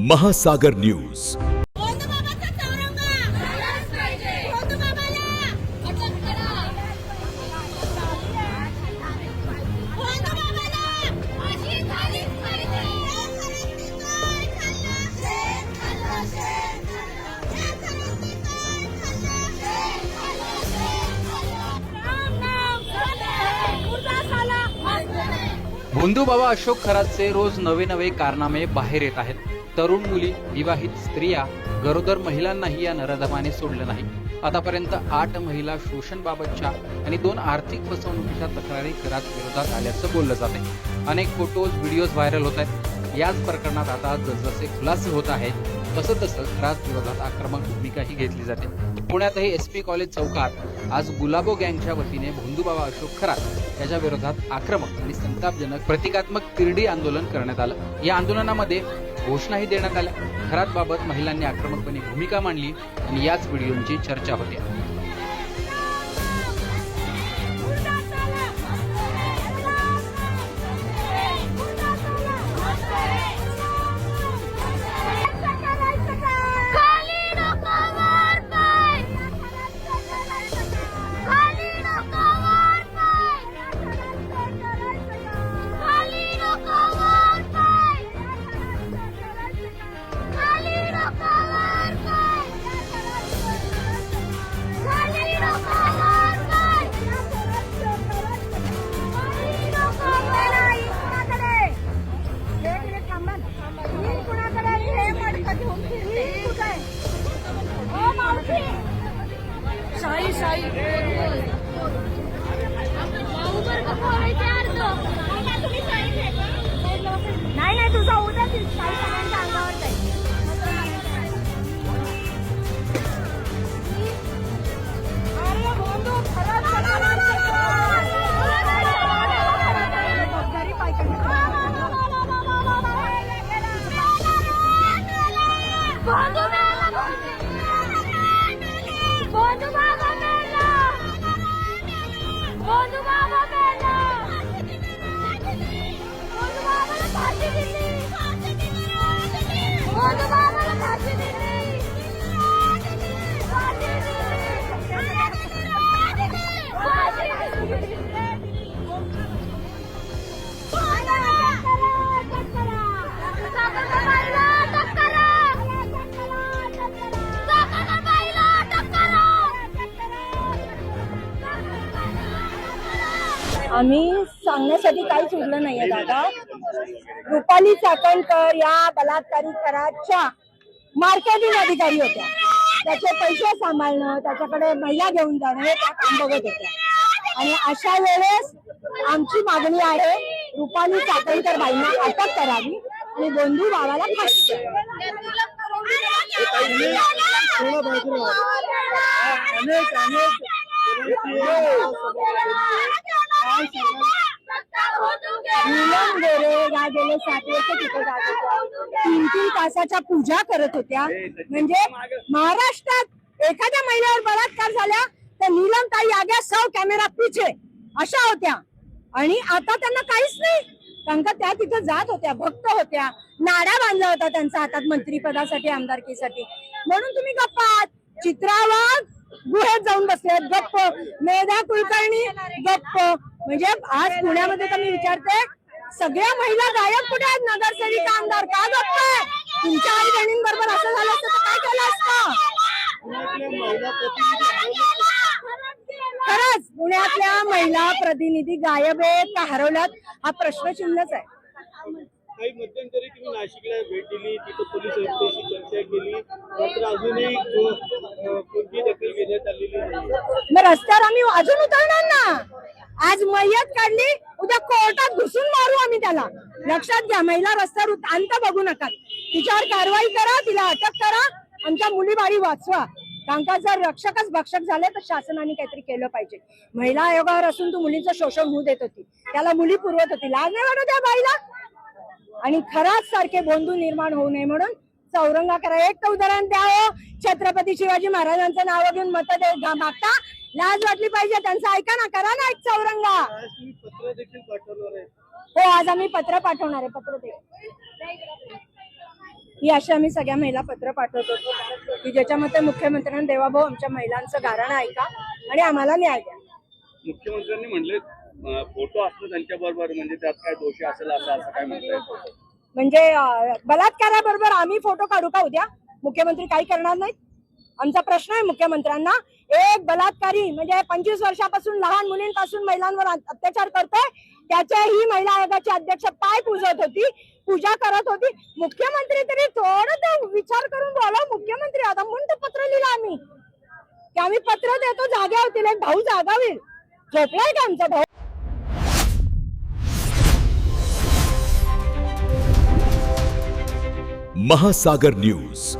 महासागर न्यूज। भोंदूबाबा अशोक खरातचे रोज नवे नवे कारनामे बाहेर येत आहेत। तरुण मुली, विवाहित स्त्रिया, गरोदर महिलांनाही या नराधमाने सोडलं नाही। आतापर्यंत 8 महिला शोषणबाबतच्या आणि 2 आर्थिक फसवणुकीच्या तक्रारी खरात विरोधात आल्याचं बोललं जाते। अनेक फोटोज, व्हिडिओज व्हायरल होत आहेत। याच प्रकरणात आता जसजसे खुलासे होत आहेत तसं खरात विरोधात आक्रमक भूमिकाही घेतली जाते। पुण्यातही SP कॉलेज चौकात आज गुलाबो गँगच्या वतीने भोंदूबाबा अशोक खरात याच्या विरोधात आक्रमक आणि संतापजनक प्रतिकात्मक तिरडी आंदोलन करण्यात आलं। या आंदोलनामध्ये घोषणाही देण्यात आल्या। खरातबाबत महिलांनी आक्रमकपणे भूमिका मांडली आणि याच व्हिडिओची चर्चा होते। नाही तुझा उद्या सगळ्यांच्या अंगावर जाईल। आम्ही सांगण्यासाठी काहीच उरलं नाहीये दादा। रुपाली चाकणकर या बलात्कारी खरातच्या मार्केटिंग अधिकारी होत्या। त्याचे पैसे सांभाळणं, त्याच्याकडे महिला घेऊन जाणं हे त्या काम बघत होत्या। आणि अशा वेळेस आमची मागणी आहे रुपाली चाकणकर बाईंना अटक करावी आणि भोंदूबाबाला फाशी द्यावी। नीलम गोरे या गेले 7 वर्ष तिथे जात होत्या। 3-3 तासाच्या पूजा करत होत्या। म्हणजे महाराष्ट्रात एखाद्या महिलेवर बलात्कार झाला तर नीलम ताई आगे 100 कॅमेरा पीछे अशा होत्या। आणि आता त्यांना काहीच नाही, कारण का त्या तिथे जात होत्या, भक्त होत्या, नाडा बांधला होता त्यांच्या हातात मंत्रीपदासाठी, आमदारकीसाठी। म्हणून तुम्ही गप्प आहात। चित्रा वाघ गुहेत जाऊन बसलेत गप्प, मेधा कुलकर्णी गप्प। म्हणजे आज पुण्यामध्ये तर मी विचारते, सगळ्या महिला गायब कुठे आहेत? नगरसेविका, आमदार का गप्प आहे? तुमच्या आई बहिणींबरोबर असं झालं असतं तर काय केलं असतं? खरंच पुण्यातल्या महिला प्रतिनिधी गायब आहेत का हरवल्यात हा प्रश्नचिन्हच आहे। काही मध्यंतरी तुम्ही नाशिकला भेट दिली, तिथे पोलीस आयुक्तांशी चर्चा केली, मात्र अजूनही कोणती दखल घेण्यात आलेली नाही। मग रस्त्यावर आम्ही अजून उतरणार ना। आज मयत काढली, उद्या कोर्टात घुसून मारू आम्ही त्याला। लक्षात घ्या, महिला रस्त्यावर अंत बघू नका, तिच्यावर कारवाई करा, तिला अटक करा, आमच्या मुलीबाळी वाचवा। कारण का जर रक्षकच भक्षक झाले तर शासनाने काहीतरी केलं पाहिजे। महिला आयोगावर असून तू मुलींचं शोषण होऊ देत होती, त्याला मुली पुरवत होती, लाज नाही वाटत त्या बाईला? आणि खराच सारखे भोंदू निर्माण होऊ नये म्हणून चौरंगा करा। एक तर उदाहरण द्या, छत्रपती शिवाजी महाराजांचं नाव घेऊन मत मागता, लाज वाटली पाहिजे। त्यांचं ऐका ना, करा ना एक चौरंगा। पत्र देखील पाठवणार आहे। हो, आज आम्ही पत्र पाठवणार आहे। पत्र दे ही अशी आम्ही सगळ्या महिला पत्र पाठवत होतो की ज्याच्यामध्ये मुख्यमंत्र्यांना देवाभाऊ आमच्या महिलांचं गाऱ्हाण ऐका आणि आम्हाला न्याय द्या. मुख्यमंत्र्यांनी म्हणले फोटो असतो त्यांच्या बरोबर, म्हणजे त्यात काय दोषी असेल असं काय म्हणताय? म्हणजे बलात्काराबरोबर आम्ही फोटो काढू का उद्या? मुख्यमंत्री काही करणार नाहीत? आमचा प्रश्न आहे मुख्यमंत्र्यांना. एक बलात्कारी म्हणजे 25 वर्षापासून लहान मुलींपासून महिलांवर अत्याचार करतोय, त्याच्या ही महिला आयोगाची अध्यक्ष पाय पूजत होती, पूजा करत होती. मुख्यमंत्री तरी थोडं विचार करून बोला. मुख्यमंत्री आता म्हणून पत्र लिहिलं आम्ही की आम्ही पत्र देतो, जागा होतील, एक भाऊ जागा होईल. झोपलाय का आमचा भाऊ? महासागर न्यूज.